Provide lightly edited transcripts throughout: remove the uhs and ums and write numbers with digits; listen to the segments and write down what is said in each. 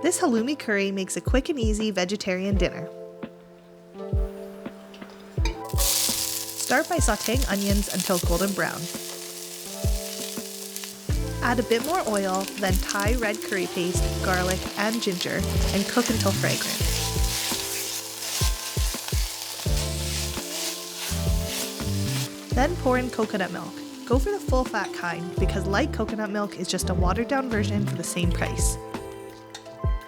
This halloumi curry makes a quick and easy vegetarian dinner. Start by sautéing onions until golden brown. Add a bit more oil, then Thai red curry paste, garlic, and ginger, and cook until fragrant. Then pour in coconut milk. Go for the full fat kind because light coconut milk is just a watered down version for the same price.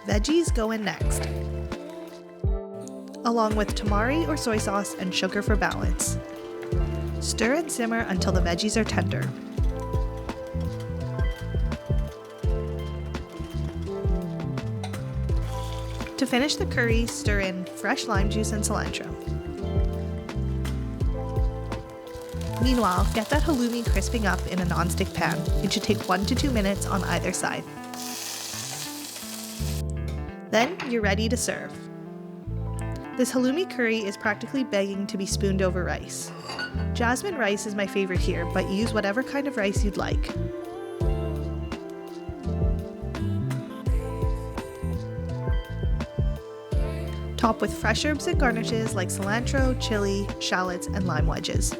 Veggies go in next, along with tamari or soy sauce and sugar for balance. Stir and simmer until the veggies are tender. To finish the curry, stir in fresh lime juice and cilantro. Meanwhile, get that halloumi crisping up in a non-stick pan. It should take 1 to 2 minutes on either side. Then you're ready to serve. This halloumi curry is practically begging to be spooned over rice. Jasmine rice is my favorite here, but use whatever kind of rice you'd like. Top with fresh herbs and garnishes like cilantro, chili, shallots, and lime wedges.